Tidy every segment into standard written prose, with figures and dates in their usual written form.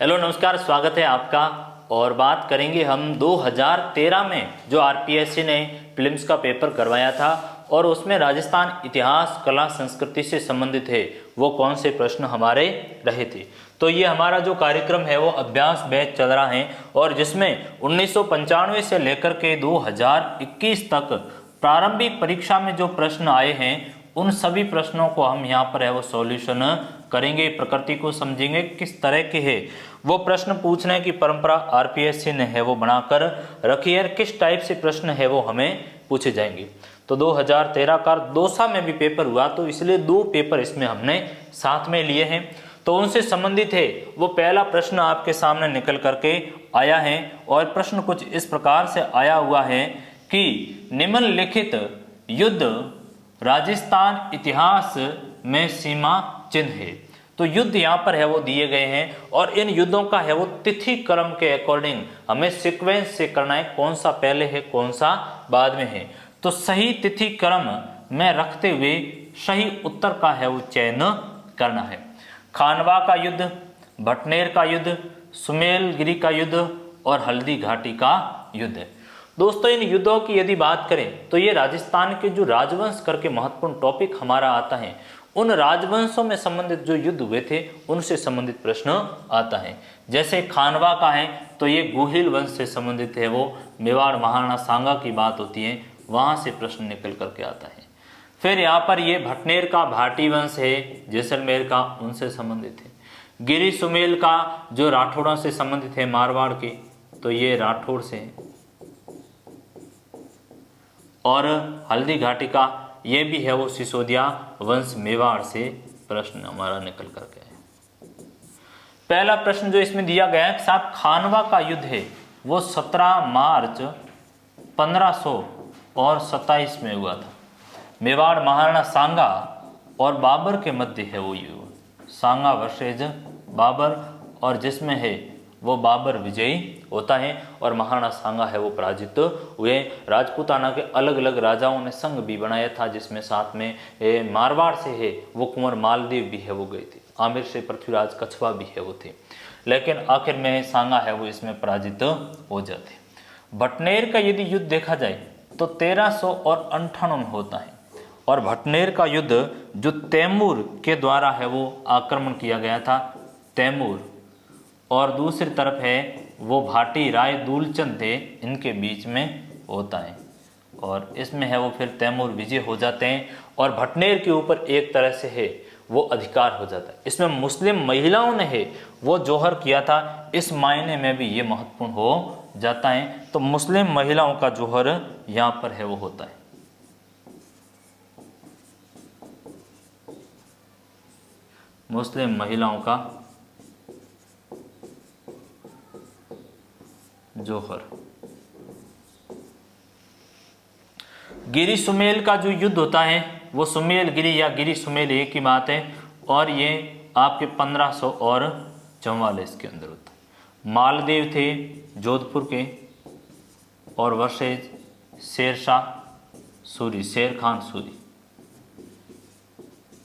Hello नमस्कार, स्वागत है आपका। और बात करेंगे हम 2013 में जो आरपीएससी ने प्रीलिम्स का पेपर करवाया था और उसमें राजस्थान इतिहास कला संस्कृति से संबंधित है वो कौन से प्रश्न हमारे रहे थे। तो ये हमारा जो कार्यक्रम है वो अभ्यास बैच चल रहा है और जिसमें 1995 से लेकर के 2021 तक प्रारंभिक परीक्षा में जो प्रश्न आए हैं उन सभी प्रश्नों को हम यहाँ पर है वो सॉल्यूशन करेंगे, प्रकृति को समझेंगे किस तरह के है वो प्रश्न पूछने की परंपरा आरपीएससी ने है वो बनाकर रखी है, किस टाइप से प्रश्न है वो हमें पूछे जाएंगे। तो 2013 का दौसा में भी पेपर हुआ तो इसलिए दो पेपर इसमें हमने साथ में लिए हैं। तो उनसे संबंधित है वो पहला प्रश्न आपके सामने निकल करके आया है और प्रश्न कुछ इस प्रकार से आया हुआ है कि निम्नलिखित युद्ध राजस्थान इतिहास में सीमा चिन्ह है। तो युद्ध यहाँ पर है वो दिए गए हैं और इन युद्धों का है वो तिथि क्रम के अकॉर्डिंग हमें सीक्वेंस से करना है, कौन सा पहले है कौन सा बाद में है। तो सही तिथि क्रम में रखते हुए सही उत्तर का है वो चयन करना है। खानवा का युद्ध, भटनेर का युद्ध, सुमेलगिरी का युद्ध और हल्दी घाटी का युद्ध। दोस्तों इन युद्धों की यदि बात करें तो ये राजस्थान के जो राजवंश करके महत्वपूर्ण टॉपिक हमारा आता है, उन राजवंशों में संबंधित जो युद्ध हुए थे उनसे संबंधित प्रश्न आता है। जैसे खानवा का है तो ये गोहिल वंश से संबंधित है, वो मेवाड़ महाराणा सांगा की बात होती है, वहां से प्रश्न निकल करके आता है। फिर यहाँ पर ये भटनेर का भाटी वंश है, जैसलमेर का, उनसे संबंधित है। गिरी सुमेल का जो राठौड़ों से संबंधित है मारवाड़ के, तो ये राठौड़ से है। और हल्दी घाटी का ये भी है वो सिसोदिया वंश मेवाड़ से प्रश्न हमारा निकल करके है। पहला प्रश्न जो इसमें दिया गया है साहब, खानवा का युद्ध है वो 17 मार्च 1527 में हुआ था। मेवाड़ महाराणा सांगा और बाबर के मध्य है वो युद्ध, सांगा वर्सेज बाबर, और जिसमें है वो बाबर विजयी होता है और महाराणा सांगा है वो पराजित हुए। राजपूताना के अलग अलग राजाओं ने संघ भी बनाया था जिसमें साथ में मारवाड़ से है वो कुंवर मालदेव भी है वो गए थे, आमिर से पृथ्वीराज कछवा भी है वो थे, लेकिन आखिर में सांगा है वो इसमें पराजित हो जाते। भटनेर का यदि युद्ध देखा जाए तो 1398 में होता है और भटनेर का युद्ध जो तैमूर के द्वारा है वो आक्रमण किया गया था, तैमूर, और दूसरी तरफ है वो भाटी राय दूलचंद थे, इनके बीच में होता है और इसमें है वो फिर तैमूर विजय हो जाते हैं और भटनेर के ऊपर एक तरह से है वो अधिकार हो जाता है। इसमें मुस्लिम महिलाओं ने है वो जोहर किया था, इस मायने में भी ये महत्वपूर्ण हो जाता है। तो मुस्लिम महिलाओं का जोहर यहाँ पर है वो होता है। मुस्लिम महिलाओं का जोहर। गिरी सुमेल का जो युद्ध होता है वो सुमेल गिरी या गिरी सुमेल एक ही बात है और ये आपके 1544 के अंदर होता है। मालदेव थे जोधपुर के और वर्सेज शेरशाह सूरी, शेर खान सूरी।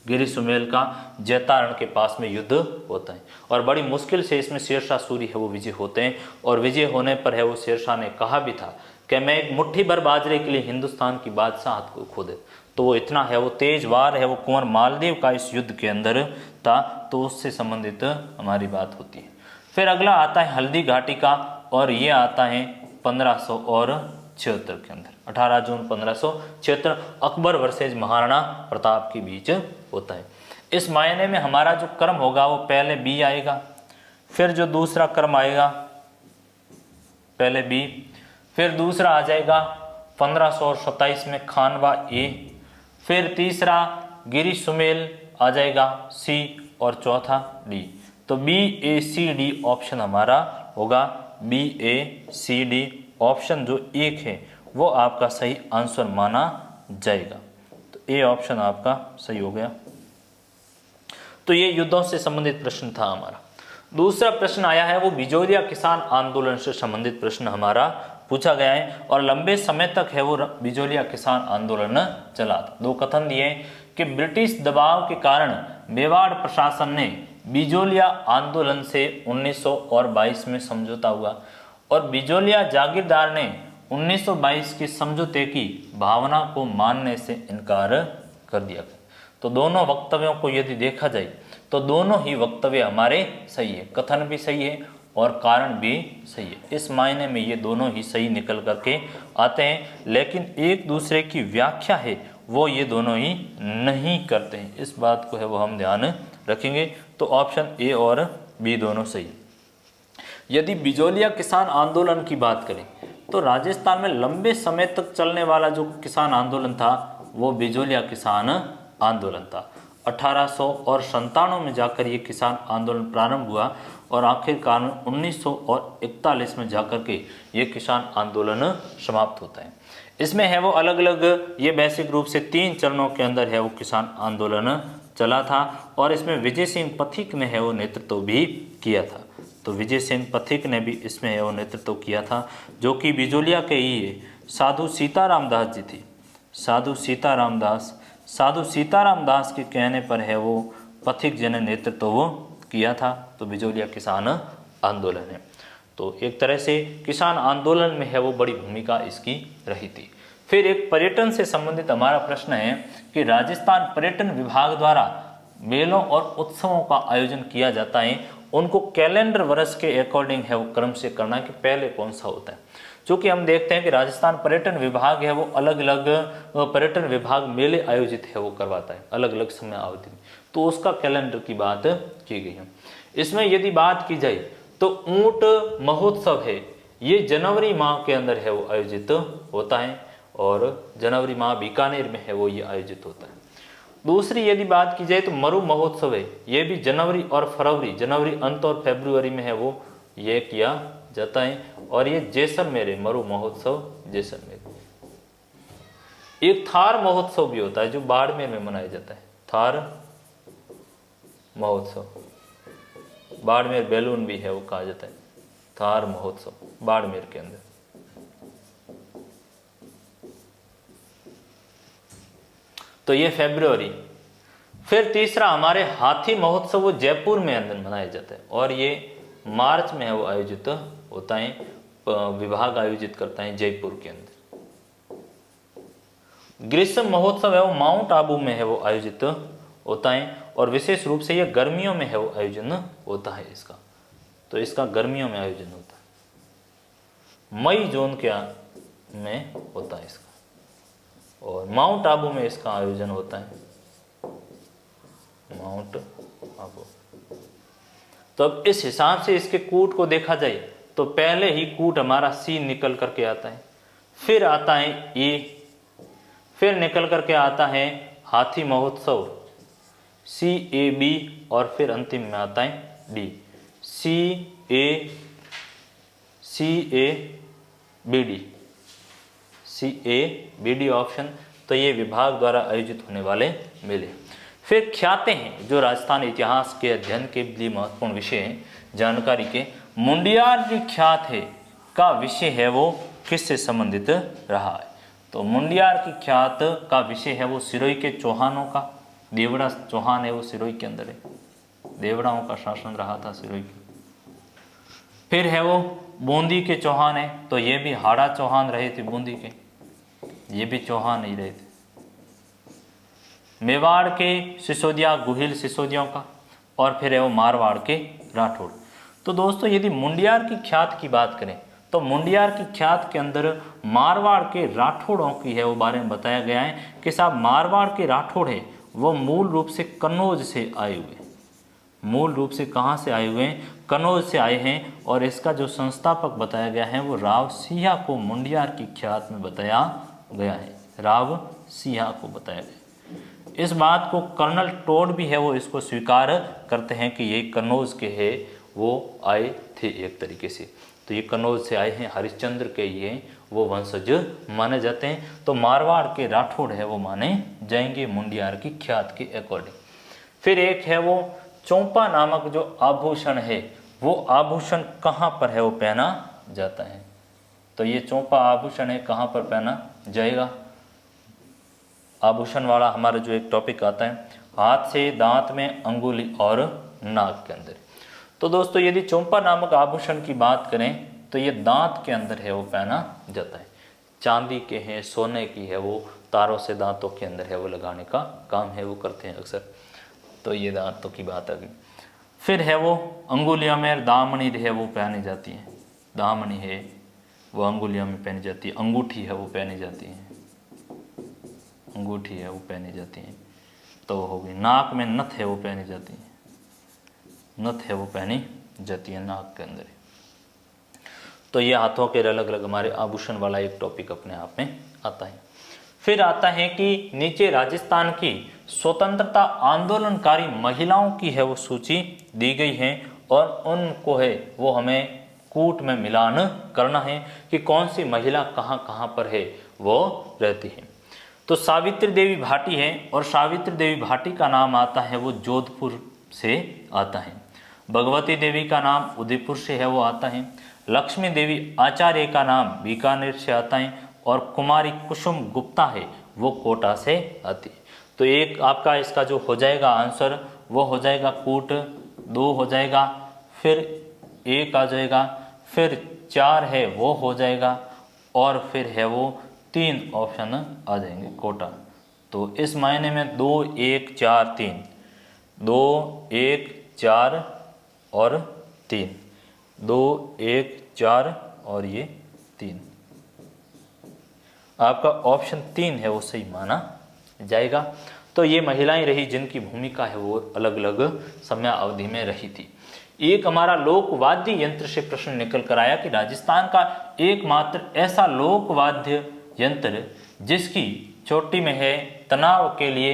गिरी सुमेल का जैतारण के पास में युद्ध होता है और बड़ी मुश्किल से इसमें शेरशाह सूरी है वो विजय होते हैं और विजय होने पर है वो शेरशाह ने कहा भी था कि मैं एक मुट्ठी भर बाजरे के लिए हिंदुस्तान की बादशाहत को खो दे। तो वो इतना है वो तेज वार है वो कुंवर मालदेव का इस युद्ध के अंदर था, तो उससे संबंधित हमारी बात होती है। फिर अगला आता है हल्दी घाटी का और ये आता है 1576 के अंदर, 18 जून 1576 अकबर वर्सेज महाराणा प्रताप के बीच होता है। इस मायने में हमारा जो क्रम होगा वो पहले बी आएगा, फिर जो दूसरा क्रम आएगा पहले बी, फिर दूसरा आ जाएगा 1527 में खानवा ए, फिर तीसरा गिरी सुमेल आ जाएगा सी और चौथा डी। तो बी ए सी डी ऑप्शन हमारा होगा, बी ए सी डी ऑप्शन जो एक है वो आपका सही आंसर माना जाएगा। तो ए ऑप्शन आपका सही हो गया। तो ये युद्धों से संबंधित प्रश्न था हमारा। दूसरा प्रश्न आया है वो बिजोरिया किसान आंदोलन से संबंधित प्रश्न हमारा पूछा गया है और लंबे समय तक है वो बिजोरिया किसान आंदोलन चला था। दो कथन दिए कि ब्रिटिश दबाव के कारण मेवाड़ प्रशासन ने बिजोलिया आंदोलन से 1922 में समझौता हुआ और बिजोलिया जागीरदार ने 1922 के समझौते की भावना को मानने से इनकार कर दिया। तो दोनों वक्तव्यों को यदि देखा जाए तो दोनों ही वक्तव्य हमारे सही है, कथन भी सही है और कारण भी सही है। इस मायने में ये दोनों ही सही निकल करके आते हैं, लेकिन एक दूसरे की व्याख्या है वो ये दोनों ही नहीं करते हैं। इस बात को है वो हम ध्यान रखेंगे। तो ऑप्शन ए और बी दोनों सही। यदि बिजोलिया किसान आंदोलन की बात करें तो राजस्थान में लंबे समय तक चलने वाला जो किसान आंदोलन था वो बिजोलिया किसान आंदोलन था। 1897 में जाकर ये किसान आंदोलन प्रारंभ हुआ और आखिरकार 1941 में जाकर के ये किसान आंदोलन समाप्त होता है। इसमें है वो अलग अलग, ये बेसिक रूप से 3 चरणों के अंदर है वो किसान आंदोलन चला था और इसमें विजय सिंह पथिक ने है वो नेतृत्व भी किया था। तो विजय सिंह पथिक ने भी इसमें है वो नेतृत्व किया था, जो कि बिजोलिया के ही साधु सीताराम दास जी थे। साधु सीताराम दास के कहने पर है वो पथिक जी ने नेतृत्व वो किया था। तो बिजोलिया किसान आंदोलन है। तो एक तरह से किसान आंदोलन में है वो बड़ी भूमिका इसकी रही थी। फिर एक पर्यटन से संबंधित हमारा प्रश्न है कि राजस्थान पर्यटन विभाग द्वारा मेलों और उत्सवों का आयोजन किया जाता है, उनको कैलेंडर वर्ष के अकॉर्डिंग है वो क्रम से करना है कि पहले कौन सा होता है। चूँकि हम देखते हैं कि राजस्थान पर्यटन विभाग है वो अलग अलग पर्यटन विभाग मेले आयोजित है वो करवाता है अलग अलग समय अवधि में, तो उसका कैलेंडर की बात की गई है। इसमें यदि बात की जाए तो ऊंट महोत्सव है, ये जनवरी माह के अंदर है वो आयोजित होता है और जनवरी माह बीकानेर में है वो ये आयोजित होता है। दूसरी यदि बात की जाए तो मरु महोत्सव है, ये भी जनवरी और फरवरी, जनवरी अंत और फरवरी में है वो ये किया जाता है और ये जैसलमेर है, मरु महोत्सव जैसलमेर। एक थार महोत्सव भी होता है जो बाड़मेर में मनाया जाता है, थार महोत्सव, बाड़मेर बैलून भी है वो कहा जाता है, थार महोत्सव बाड़मेर के अंदर। तो ये फरवरी। फिर तीसरा हमारे हाथी महोत्सव वो जयपुर में अंदर मनाया जाता है और ये मार्च में है वो आयोजित होता है, विभाग आयोजित करता है जयपुर के अंदर। ग्रीष्म महोत्सव है वो माउंट आबू में है वो आयोजित होता है और विशेष रूप से ये गर्मियों में है वो आयोजन होता है इसका। तो इसका गर्मियों में आयोजन होता है, मई जून के में होता है इसका और माउंट आबू में इसका आयोजन होता है, माउंट आबू। तो अब इस हिसाब से इसके कूट को देखा जाए तो पहले ही कूट हमारा सी निकल करके आता है, फिर आता है ए, फिर निकल करके आता है हाथी महोत्सव CAB और फिर अंतिम में आता है D, CABD ऑप्शन। तो ये विभाग द्वारा आयोजित होने वाले मेले। फिर ख्यातें हैं जो राजस्थान इतिहास के अध्ययन के लिए महत्वपूर्ण विषय हैं जानकारी के। मुंडियार जो ख्यात है का विषय है वो किससे संबंधित रहा है? तो मुंडियार की ख्यात का विषय है वो सिरोही के चौहानों का, देवड़ा चौहान है वो सिरोही के अंदर है, देवड़ाओं का शासन रहा था सिरोही के। फिर है वो बूंदी के चौहान है, तो ये भी हाड़ा चौहान रहे थे बूंदी के, ये भी चौहान नहीं रहे थे। मेवाड़ के सिसोदिया गुहिल सिसोदियों का और फिर है वो मारवाड़ के राठौड़। तो दोस्तों यदि मुंडियार की ख्यात की बात करें तो मुंडियार की ख्यात के अंदर मारवाड़ के राठौड़ों की है वो बारे में बताया गया है कि साहब मारवाड़ के राठौड़ है वो मूल रूप से कन्नौज से आए हुए, मूल रूप से कहाँ से आए हुए हैं? कन्नौज से आए हैं। और इसका जो संस्थापक बताया गया है वो राव सिंह को मुंडियार की ख्यात में बताया गया है, राव सिंह को बताया गया। इस बात को कर्नल टोड भी है वो इसको स्वीकार करते हैं कि ये कन्नौज के है वो आए थे एक तरीके से। तो ये कन्नौज से आए हैं, हरिश्चंद्र के ये वो वंशज माने जाते हैं। तो मारवाड़ के राठौड़ है वो माने जाएंगे मुंडियार की ख्यात के अकॉर्डिंग। फिर एक है वो चौंपा नामक जो आभूषण है वो आभूषण कहाँ पर है वो पहना जाता है? तो ये चौंपा आभूषण है कहाँ पर पहना जाएगा? आभूषण वाला हमारा जो एक टॉपिक आता है, हाथ से दांत में अंगुली और नाक के अंदर। तो दोस्तों यदि चोंपा नामक आभूषण की बात करें तो ये दांत के अंदर है वो पहना जाता है। चांदी के हैं, सोने की है, वो तारों से दांतों के अंदर है वो लगाने का काम है वो करते हैं अक्सर। तो ये दांतों की बात आ गई। फिर है वो अंगुलियों में दामनी है वो पहनी जाती है। दामनी है वो अंगुलियों में पहनी जाती है। अंगूठी है वो पहनी जाती है। अंगूठी है वो पहनी जाती है। तो हो गई। नाक में नथ है वो पहनी जाती है। नथ है वो पहनी जाती है नाक के अंदर। तो ये हाथों के अलग अलग हमारे आभूषण वाला एक टॉपिक अपने आप में आता है। फिर आता है कि नीचे राजस्थान की स्वतंत्रता आंदोलनकारी महिलाओं की है वो सूची दी गई है और उनको है वो हमें कूट में मिलान करना है कि कौन सी महिला कहाँ कहाँ पर है वो रहती है। तो सावित्री देवी भाटी है और सावित्री देवी भाटी का नाम आता है वो जोधपुर से आता है। भगवती देवी का नाम उदयपुर से है वो आता है। लक्ष्मी देवी आचार्य का नाम बीकानेर से आता है और कुमारी कुसुम गुप्ता है वो कोटा से आती है। तो एक आपका इसका जो हो जाएगा आंसर वो हो जाएगा कूट, 2 हो जाएगा, फिर 1 आ जाएगा, फिर 4 है वो हो जाएगा और फिर है वो 3 ऑप्शन आ जाएंगे कोटा। तो इस मायने में 2 1 4 3, 2 1 4 और 3, 2 1 4 और ये 3, आपका ऑप्शन 3 है वो सही माना जाएगा। तो ये महिलाएं रही जिनकी भूमिका है वो अलग अलग समय अवधि में रही थी। एक हमारा लोकवाद्य यंत्र से प्रश्न निकल कर आया कि राजस्थान का एकमात्र ऐसा लोकवाद्य यंत्र जिसकी चोटी में है तनाव के लिए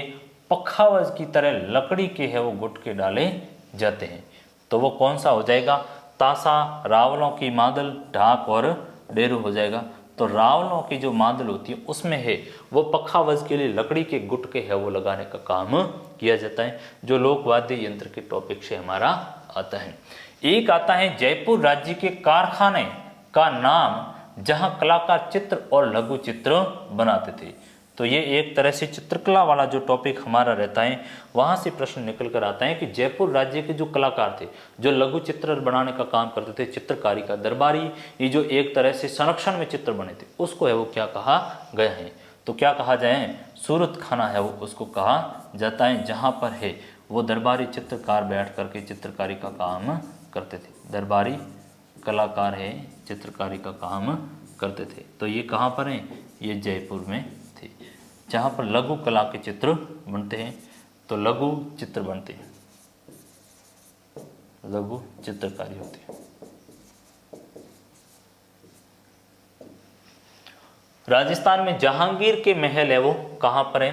पखावज की तरह लकड़ी के है वो गुटके डाले जाते हैं। तो वो कौन सा हो जाएगा? ताशा, रावलों की मादल, ढाक और डेरू हो जाएगा। तो रावलों की जो मादल होती है उसमें है वो पखावज के लिए लकड़ी के गुटके है वो लगाने का काम किया जाता है, जो लोकवाद्य यंत्र के टॉपिक से हमारा आता है। एक आता है जयपुर राज्य के कारखाने का नाम जहां कलाकार चित्र और लघु चित्र बनाते थे। तो ये एक तरह से चित्रकला वाला जो टॉपिक हमारा रहता है वहां से प्रश्न निकल कर आता है कि जयपुर राज्य के जो कलाकार थे जो लघु चित्र बनाने का काम करते थे, चित्रकारी का दरबारी, ये जो एक तरह से संरक्षण में चित्र बने थे उसको है वो क्या कहा गया है? तो क्या कहा जाए? सूरत खाना है वो उसको कहा जाता है, जहाँ पर है वो दरबारी चित्रकार बैठ करके चित्रकारी का काम करते थे। दरबारी कलाकार है चित्रकारी का काम करते थे। तो ये कहाँ पर है? ये जयपुर में थे, जहाँ पर लघु कला के चित्र बनते हैं। तो लघु चित्र बनते हैं, लघु चित्रकारी होती है। राजस्थान में जहांगीर के महल है वो कहाँ पर है?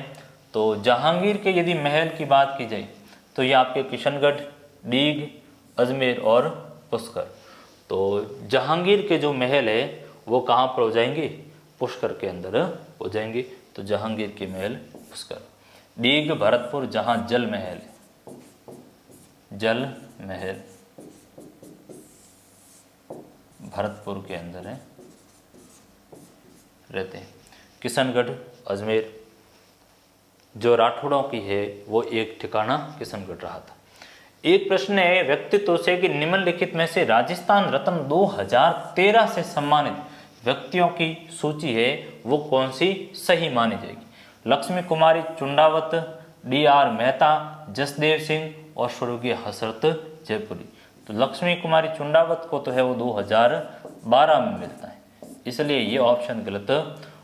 तो जहांगीर के यदि महल की बात की जाए तो ये आपके किशनगढ़, डीग, अजमेर और पुष्कर। तो जहांगीर के जो महल है वो कहाँ पर हो जाएंगे? पुष्कर के अंदर हो जाएंगे। तो जहांगीर के महल पुष्कर। डीग भरतपुर जहाँ जल महल है, जल महल भरतपुर के अंदर है रहते हैं। किशनगढ़, अजमेर, जो राठौड़ों की है वो एक ठिकाना किशनगढ़ रहा था। एक प्रश्न है व्यक्तित्व से कि निम्नलिखित में से राजस्थान रत्न 2013 से सम्मानित व्यक्तियों की सूची है वो कौन सी सही मानी जाएगी? लक्ष्मी कुमारी चुंडावत, D.R. मेहता, जसदेव सिंह और स्वर्गीय हसरत जयपुरी। तो लक्ष्मी कुमारी चुंडावत को तो है वो 2012 में मिलता है, इसलिए ये ऑप्शन गलत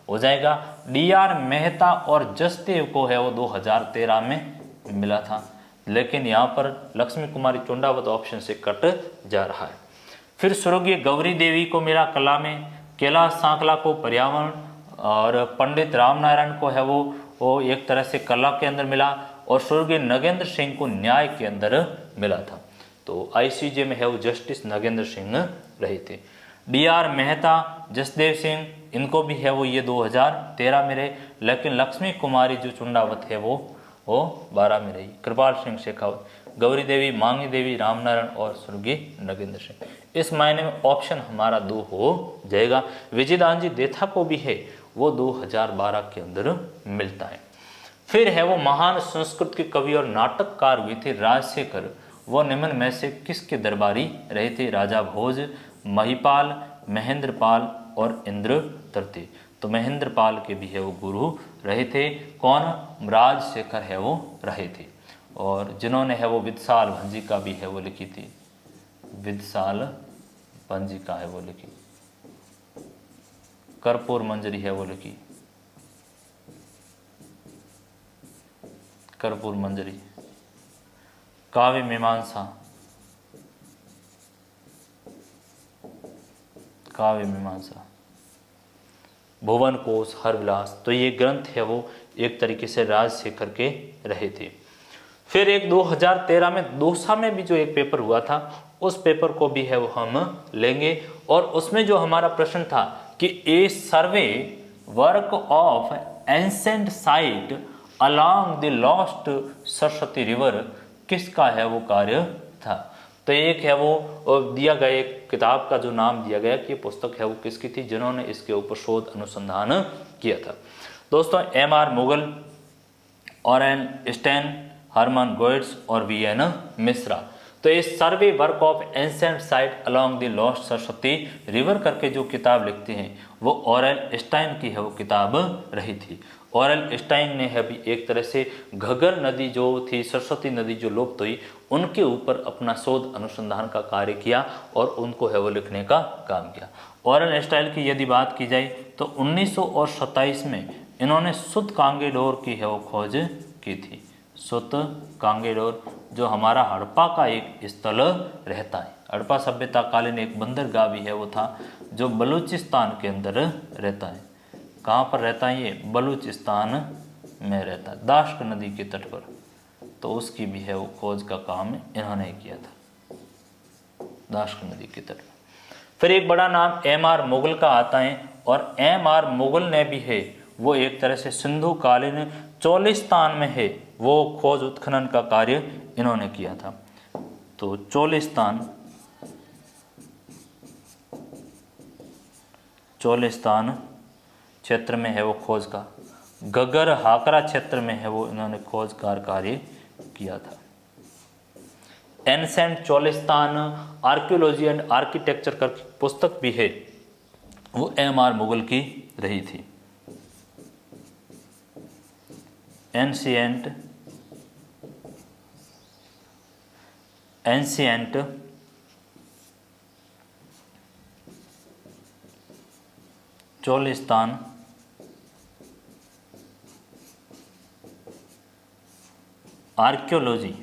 हो जाएगा। D.R. मेहता और जसदेव को है वो 2013 में मिला था, लेकिन यहाँ पर लक्ष्मी कुमारी चुंडावत ऑप्शन से कट जा रहा है। फिर स्वर्गीय गौरी देवी को मिला कला में, कैलाश सांकला को पर्यावरण और पंडित रामनारायण को है वो एक तरह से कला के अंदर मिला और स्वर्गीय नगेंद्र सिंह को न्याय के अंदर मिला था। तो ICJ में है वो जस्टिस नगेंद्र सिंह रहे थे। D.R. मेहता, जसदेव सिंह, इनको भी है वो ये 2013 में रहे, लेकिन लक्ष्मी कुमारी जो चुंडावत है वो 12 में रही। कृपाल सिंह शेखावत, गौरी देवी, मांगी देवी, रामनारायण और स्वर्गीय नगेंद्र सिंह। इस मायने में ऑप्शन हमारा 2 हो जाएगा। विजयदान जी देथा को भी है वो 2012 के अंदर मिलता है। फिर है वो महान संस्कृत के कवि और नाटककार हुए थे राजशेखर वो निम्न में से किसके दरबारी रहे थे? राजा भोज, महिपाल, महेंद्रपाल और इंद्र तृतीय। तो महेंद्रपाल के भी है वो गुरु रहे थे। कौन? राजशेखर है वो रहे थे। और जिन्होंने है वो विदसाल भंजिका भी है वो लिखी थी, विदसाल भंजिका है वो लिखी, कर्पूर मंजरी है वो लिखी, कर्पूर मंजरी, काव्य मीमांसा, काव्य मीमांसा, भुवन कोश, हरविलास। तो ये ग्रंथ है वो एक तरीके से राजशेखर के रहे थे। फिर एक 2013 में दौसा में भी जो एक पेपर हुआ था, उस पेपर को भी है वो हम लेंगे। और उसमें जो हमारा प्रश्न था कि a survey work of ancient site along the lost Saraswati river किसका है वो कार्य था? तो एक है वो दिया गया, एक किताब का जो नाम दिया गया कि पुस्तक है वो किसकी थी, जिन्होंने इसके ऊपर शोध अनुसंधान किया था। दोस्तों, M R. Mughal, Aurel Stein, Hermann Goetz और वी.एन. मिश्रा। तो इस survey work of ancient site along the lost Saraswati river करके जो किताब लिखते हैं वो ऑरेल स्टाइन की है वो किताब रही थी। ऑरेल स्टाइन ने है भी एक तरह से घग्गर नदी जो थी, सरस्वती नदी जो लुप्त हुई, उनके ऊपर अपना शोध अनुसंधान का कार्य किया और उनको है वो लिखने का काम किया। ऑरेल स्टाइन की यदि बात की जाए तो 1927 में इन्होंने सुत कांगेडोर की है वो खोज की थी। सुत कांगेडोर जो हमारा हड़प्पा का एक स्थल रहता है, हड़प्पा सभ्यता कालीन एक बंदरगाह भी है वो था जो बलूचिस्तान के अंदर रहता है। कहाँ पर रहता है ये? बलूचिस्तान में रहता है, दाश्क नदी के तट पर। तो उसकी भी है वो खोज का काम इन्होंने किया था, दाश्क नदी के तट पर। फिर एक बड़ा नाम एम.आर. मुगल का आता है और एम.आर. मुगल ने भी है वो एक तरह से सिंधु कालीन चोलिस्तान में है वो खोज उत्खनन का कार्य इन्होंने किया था। तो चोलिस्तान क्षेत्र में है वो खोज का, गगर हाकरा क्षेत्र में है वो इन्होंने खोज कार्य किया था। Ancient Cholistan archaeology and architecture का पुस्तक भी है वो एम.आर. मुगल की रही थी। Ancient Cholistan archaeology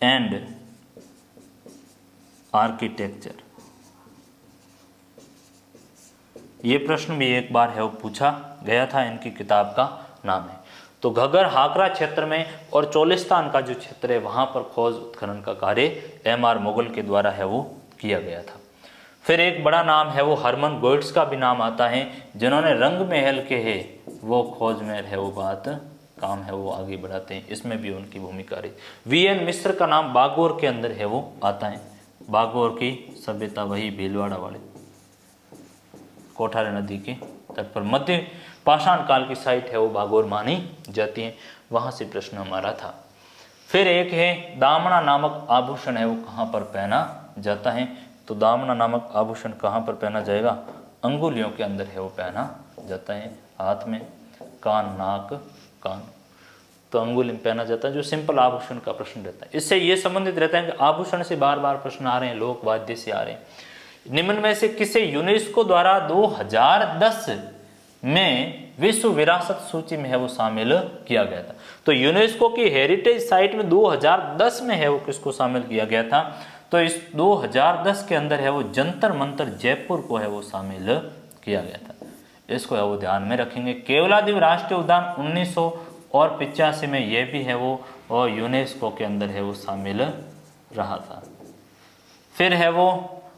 and architecture. ये प्रश्न भी एक बार है वो पूछा गया था, इनकी किताब का नाम है। तो घग्गर हाकरा क्षेत्र में और चोलिस्तान का जो क्षेत्र है वहाँ पर खोज उत्खनन का कार्य एम.आर. मुगल के द्वारा है वो किया गया था। फिर एक बड़ा नाम है वो हरमन गोइट्स का भी नाम आता है, जिन्होंने रंग महल के है वो खोज में है वो बात काम है वो आगे बढ़ाते हैं, इसमें भी उनकी भूमिका रही। वी.एन. मिश्र का नाम बागोर के अंदर है वो आता है, बागोर की सभ्यता वही भीलवाड़ा वाले कोठारी नदी के तट पर मध्य पाषाण काल की साइट है वो बागोर मानी जाती है, वहाँ से प्रश्न हमारा था। फिर एक है दामना नामक आभूषण है वो कहाँ पर पहना जाता है? तो दामना नामक आभूषण कहाँ पर पहना जाएगा? अंगुलियों के अंदर है वो पहना जाता है, हाथ में, कान, नाक, कान, तो अंगुली में पहना जाता है, जो सिंपल आभूषण का प्रश्न रहता है। इससे ये संबंधित रहता है कि आभूषण से बार बार प्रश्न आ रहे हैं, लोक वाद्य से आ रहे हैं। निम्न में से किसे यूनेस्को द्वारा 2010 में विश्व विरासत सूची में है वो शामिल किया गया था? तो यूनेस्को की हेरिटेज साइट में 2010 में है वो किसको शामिल किया गया था? तो इस 2010 के अंदर है वो जंतर मंतर जयपुर को है वो शामिल किया गया था। इसको है वो ध्यान में रखेंगे। केवलादेव राष्ट्रीय उद्यान 1985 में ये भी है वो और यूनेस्को के अंदर है वो शामिल रहा था। फिर है वो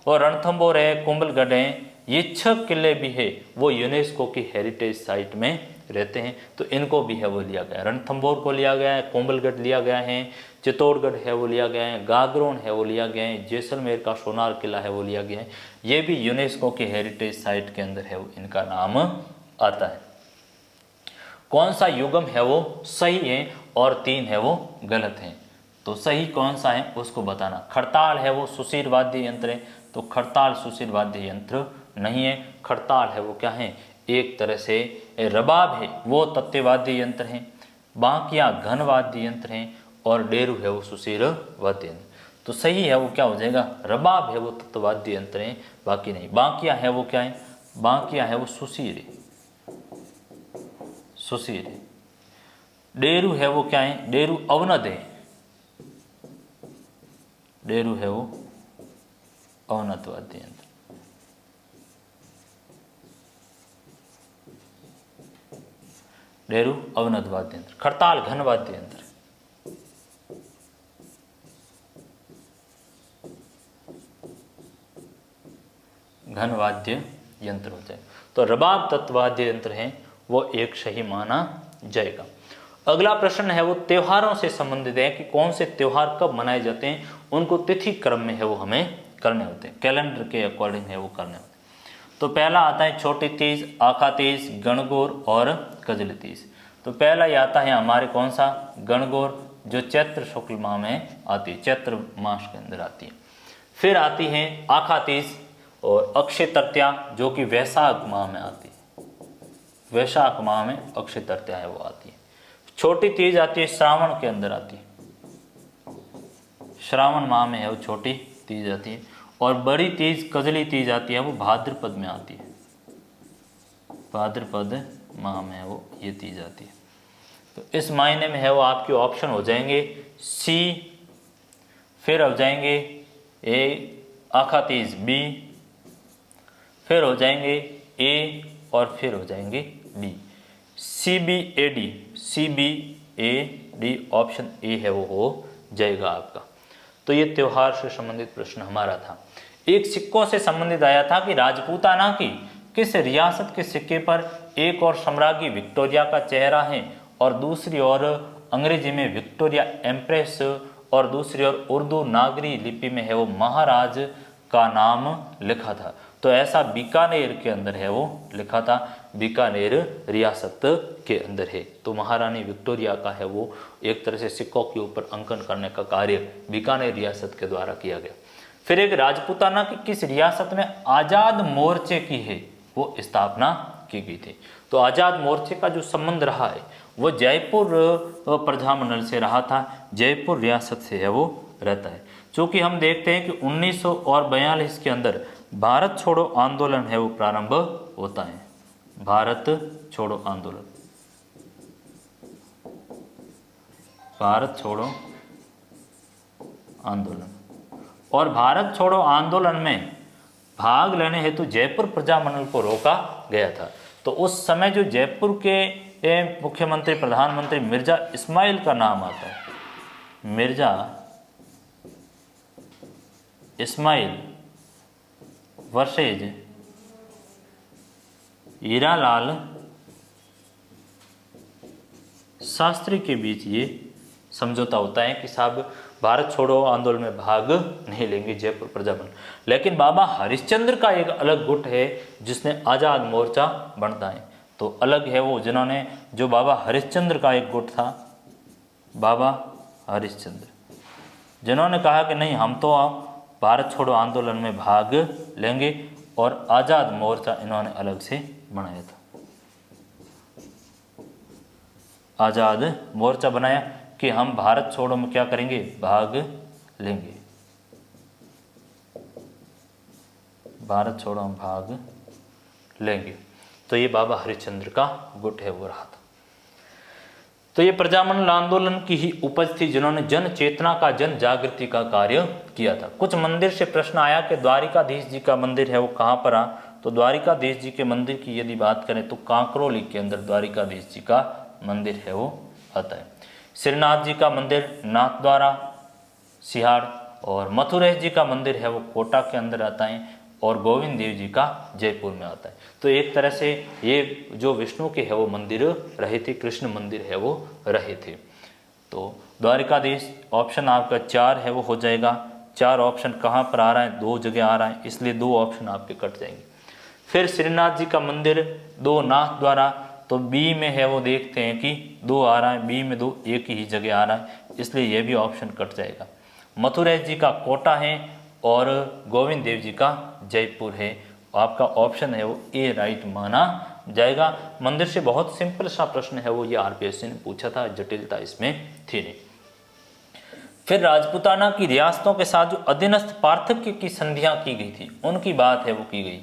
और रणथंभौर है, कुंभलगढ़ है, ये 6 किले भी है वो यूनेस्को की हेरिटेज साइट में रहते हैं, तो इनको भी है वो लिया गया। रणथंभौर को लिया गया है, कुंभलगढ़ लिया गया है, चित्तौड़गढ़ है वो लिया गया है, गागरोन है वो लिया गया है, जैसलमेर का सोनार किला है वो लिया गया है। ये भी यूनेस्को की हेरिटेज साइट के अंदर है वो इनका नाम आता है। कौन सा युग्म है वो सही है और 3 है वो गलत है। तो सही कौन सा है उसको बताना। खड़ताल है वो सुशीर वाद्य यंत्र है, तो खड़ताल सुशीर वाद्य यंत्र नहीं है। खड़ताल है वो क्या है, एक तरह से रबाब है वो तत्ववाद्य यंत्र है। बांकिया घन वाद्य यंत्र है और डेरू है वो सुशीर वाद्य यंत्र। तो सही है वो क्या हो जाएगा, रबाब है वो तत्ववाद्य यंत्र है, बाकी नहीं। बांकिया है वो क्या है, बांकिया है वो सुशीर है, सुशीर है। डेरू है वो क्या है, डेरू अवनद है, डेरू है वो अवनद वाद्य यंत्र। डेरू अवनद वाद्य यंत्र। खड़ताल घन वाद्य यंत्र, घन वाद्य यंत्र हो जाए। तो रबाब तत्वाद्य यंत्र है वो एक सही माना जाएगा। अगला प्रश्न है वो त्योहारों से संबंधित है कि कौन से त्योहार कब मनाए जाते हैं, उनको तिथि क्रम में है वो हमें करने होते हैं, कैलेंडर के अकॉर्डिंग है वो करने होते हैं। तो पहला आता है छोटी तीज, आखा तीज, गणगौर और कजली तीज। तो पहला ये आता है हमारे कौन सा, गणगौर, जो चैत्र शुक्ल माह में आती है, चैत्र मास के अंदर आती है। फिर आती है आखा तीज और अक्षय तृतीया जो कि वैशाख माह में आती है, वैशाख माह में अक्षय तृतीया है वो आती है। छोटी तीज आती है श्रावण के अंदर आती है, श्रावण माह में है वो छोटी तीज आती है। और बड़ी तीज कजली तीज आती है वो भाद्रपद में आती है, भाद्रपद माह में है वो ये तीज आती है। तो इस मायने में है वो आपके ऑप्शन हो जाएंगे सी, फिर हो जाएंगे ए आखा तीज बी, फिर हो जाएंगे ए और फिर हो जाएंगे D. C B A D, C B A D option A है वो हो जाएगा आपका। तो ये त्योहार से संबंधित प्रश्न हमारा था। एक सिक्कों से संबंधित आया था कि राजपूताना की किस रियासत के सिक्के पर एक और सम्राज्ञी विक्टोरिया का चेहरा है और दूसरी ओर अंग्रेजी में विक्टोरिया एम्प्रेस और दूसरी ओर उर्दू नागरी लिपि में है वो महाराज का नाम लिखा था। तो ऐसा बीकानेर के अंदर है वो लिखा था, बीकानेर रियासत के अंदर है। तो महारानी विक्टोरिया का है वो एक तरह से सिक्कों के ऊपर अंकन करने का कार्य बीकानेर रियासत के द्वारा किया गया। फिर एक राजपूताना की किस रियासत में आजाद मोर्चे की है वो स्थापना की गई थी। तो आजाद मोर्चे का जो संबंध रहा है वो जयपुर प्रजामंडल से रहा था, जयपुर रियासत से है वो रहता है। चूँकि हम देखते हैं कि 1942 के अंदर भारत छोड़ो आंदोलन है वो प्रारंभ होता है, भारत छोड़ो आंदोलन, भारत छोड़ो आंदोलन। और भारत छोड़ो आंदोलन में भाग लेने हेतु जयपुर प्रजामंडल को रोका गया था। तो उस समय जो जयपुर के मुख्यमंत्री प्रधानमंत्री मिर्जा इस्माइल का नाम आता है, मिर्जा इस्माइल वर्सेज हीरालाल शास्त्री के बीच ये समझौता होता है कि साहब भारत छोड़ो आंदोलन में भाग नहीं लेंगे जयपुर प्रजामंडल। लेकिन बाबा हरिश्चंद्र का एक अलग गुट है जिसने आज़ाद मोर्चा बनता है। तो अलग है वो जिन्होंने, जो बाबा हरिश्चंद्र का एक गुट था, बाबा हरिश्चंद्र, जिन्होंने कहा कि नहीं हम तो भारत छोड़ो आंदोलन में भाग लेंगे, और आज़ाद मोर्चा इन्होंने अलग से बनाया था। आज़ाद मोर्चा बनाया कि हम भारत छोड़ो में क्या करेंगे, भाग लेंगे, भारत छोड़ो हम भाग लेंगे। तो ये बाबा हरिश्चंद्र का गुट है वो रहा था। तो ये प्रजामंडल आंदोलन की ही उपज थी जिन्होंने जन चेतना का, जन जागृति का कार्य किया था। कुछ मंदिर से प्रश्न आया कि द्वारिकाधीश जी का मंदिर है वो कहाँ पर आ, तो द्वारिकाधीश जी के मंदिर की यदि बात करें तो कांकरोली के अंदर द्वारिकाधीश जी का मंदिर है वो आता है। श्रीनाथ जी का मंदिर नाथद्वारा सिहाड़, और मथुरेश जी का मंदिर है वो कोटा के अंदर आता है, और गोविंद देव जी का जयपुर में आता है। तो एक तरह से ये जो विष्णु के है वो मंदिर रहे थे, कृष्ण मंदिर है वो रहे थे। तो द्वारिकाधीश ऑप्शन आपका 4 है वो हो जाएगा। 4 ऑप्शन कहाँ पर आ रहा है, 2 जगह आ रहा है, इसलिए 2 ऑप्शन आपके कट जाएंगे। फिर श्रीनाथ जी का मंदिर 2 नाथ द्वारा, तो बी में है वो देखते हैं कि 2 आ रहा है, बी में 2 एक ही जगह आ रहा है, इसलिए ये भी ऑप्शन कट जाएगा। मथुरेश जी का कोटा है और गोविंद देव जी का जयपुर है। आपका ऑप्शन है वो ए राइट माना जाएगा। मंदिर से बहुत सिंपल सा प्रश्न है वो, ये आरपीएससी ने पूछा था, जटिलता इसमें थी नहीं। फिर राजपूताना की रियासतों के साथ जो अधीनस्थ पार्थक्य की संधियां की गई थी उनकी बात है वो की गई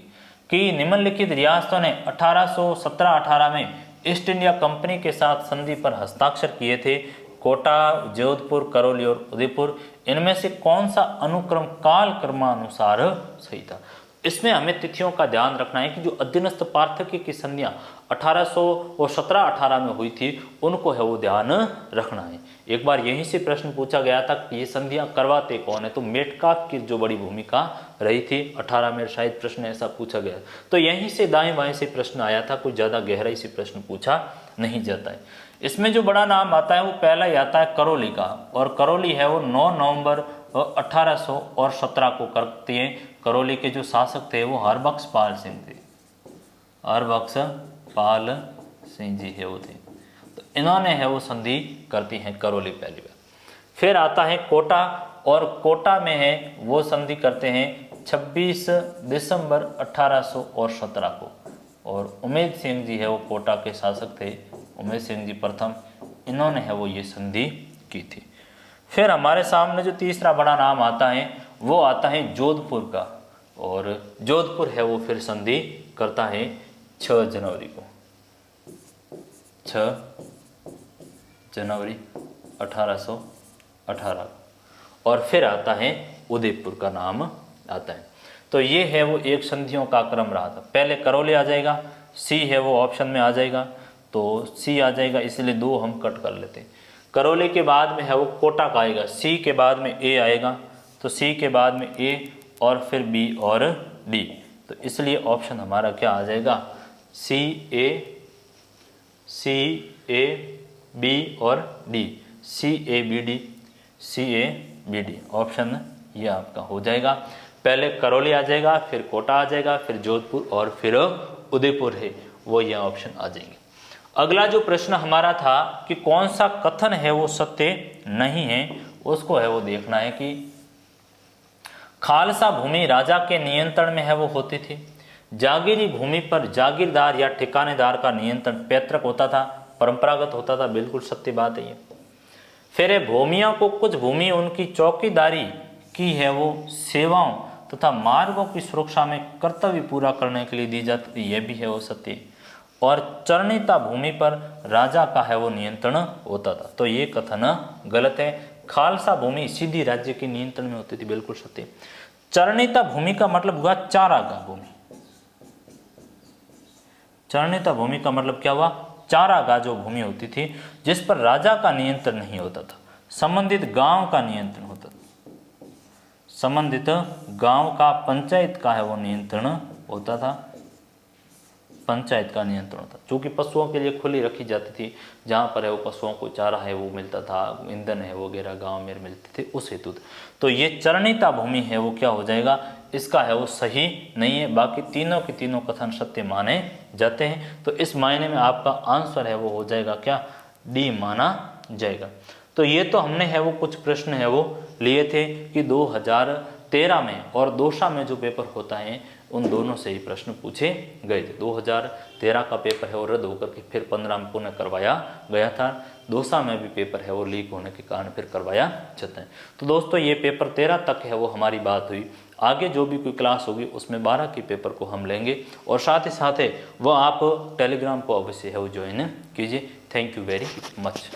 कि निम्नलिखित रियासतों ने 1817-18 में ईस्ट इंडिया कंपनी के साथ संधि पर हस्ताक्षर किए थे। कोटा, जोधपुर, करौली और उदयपुर, इनमें से कौन सा अनुक्रम काल क्रमानुसार सही था? इसमें हमें तिथियों का ध्यान रखना है कि जो अधीनस्थ पार्थक्य की संधियां 1817-18 में हुई थी उनको है वो ध्यान रखना है। एक बार यहीं से प्रश्न पूछा गया था कि ये संधियां करवाते कौन है, तो मेटकाफ की जो बड़ी भूमिका रही थी 18 में, शायद प्रश्न ऐसा पूछा गया। तो यहीं से दाएं बाएं से प्रश्न आया था, कोई ज्यादा गहराई से प्रश्न पूछा नहीं जाता है। इसमें जो बड़ा नाम आता है वो पहला ही आता है करौली का, और करौली है वो 9 नवंबर 1817 को करती है। करौली के जो शासक थे वो हरबख्श पाल सिंह थे, हरबख्श पाल सिंह जी है वो थे। तो इन्होंने है वो संधि करती हैं करौली पहली बार। फिर आता है कोटा, और कोटा में है वो संधि करते हैं 26 दिसंबर 1817 को, और उमेद सिंह जी है वो कोटा के शासक थे, उमेद सिंह जी प्रथम, इन्होंने है वो ये संधि की थी। फिर हमारे सामने जो तीसरा बड़ा नाम आता है वो आता है जोधपुर का, और जोधपुर है वो फिर संधि करता है 6 जनवरी को, 6 जनवरी 1818। और फिर आता है उदयपुर का नाम आता है। तो ये है वो एक संधियों का क्रम रहा था। पहले करौली आ जाएगा, सी है वो ऑप्शन में आ जाएगा, तो सी आ जाएगा, इसलिए 2 हम कट कर लेते हैं। करौली के बाद में है वो कोटा का आएगा, सी के बाद में ए आएगा, तो सी के बाद में ए और फिर बी और डी, तो इसलिए ऑप्शन हमारा क्या आ जाएगा? सी ए बी और D, C A B D, C A B D, option ये आपका हो जाएगा। पहले करौली आ जाएगा, फिर कोटा आ जाएगा, फिर जोधपुर और फिर उदयपुर है वो, ये ऑप्शन आ जाएंगे। अगला जो प्रश्न हमारा था कि कौन सा कथन है वो सत्य नहीं है, उसको है वो देखना है कि खालसा भूमि राजा के नियंत्रण में है वो होती थी। जागीरी भूमि पर जागीरदार या ठिकानेदार का नियंत्रण पैतृक होता था, परंपरागत होता था, बिल्कुल सत्य बात है ये। फिर भूमियों को कुछ भूमि उनकी चौकीदारी की है वो सेवाओं तथा मार्गों की सुरक्षा में कर्तव्य पूरा करने के लिए दी जाती थी, यह भी है वो सत्य। और चरणिता भूमि पर राजा का है वो नियंत्रण होता था, तो ये कथन गलत है। खालसा भूमि सीधी राज्य के नियंत्रण में होती थी, बिल्कुल सत्य। चरणिता भूमि का मतलब हुआ चारागाह भूमि, चरणिता भूमि का मतलब क्या हुआ? चारागाह जो भूमि होती थी जिस पर राजा का नियंत्रण नहीं होता था, संबंधित गांव का नियंत्रण होता था, संबंधित गांव का पंचायत का है वो नियंत्रण होता था, पंचायत का नियंत्रण होता, क्योंकि पशुओं के लिए खुली रखी जाती थी, जहाँ पर है वो पशुओं को चारा है वो मिलता था, ईंधन है वगैरह गांव में मिलते थे, उस हेतु। तो ये चरणिता भूमि है वो क्या हो जाएगा? इसका है वो सही नहीं है। बाकी तीनों के तीनों कथन सत्य माने जाते हैं, तो इस मायने में आपका आंसर है वो हो जाएगा क्या? डी माना जाएगा। तो ये तो हमने है वो कुछ प्रश्न है वो लिए थे कि 2013 में और दौसा में जो पेपर होता है उन दोनों से ही प्रश्न पूछे गए थे। 2013 का पेपर है वो रद्द होकर के फिर 15 में पुनः करवाया गया था। दौसा में भी पेपर है वो लीक होने के कारण फिर करवाया जाता है। तो दोस्तों ये पेपर 13 तक है वो हमारी बात हुई। आगे जो भी कोई क्लास होगी उसमें 12 के पेपर को हम लेंगे, और साथ ही साथ है वो आप टेलीग्राम को अवश्य है वो ज्वाइन कीजिए। Thank you very much.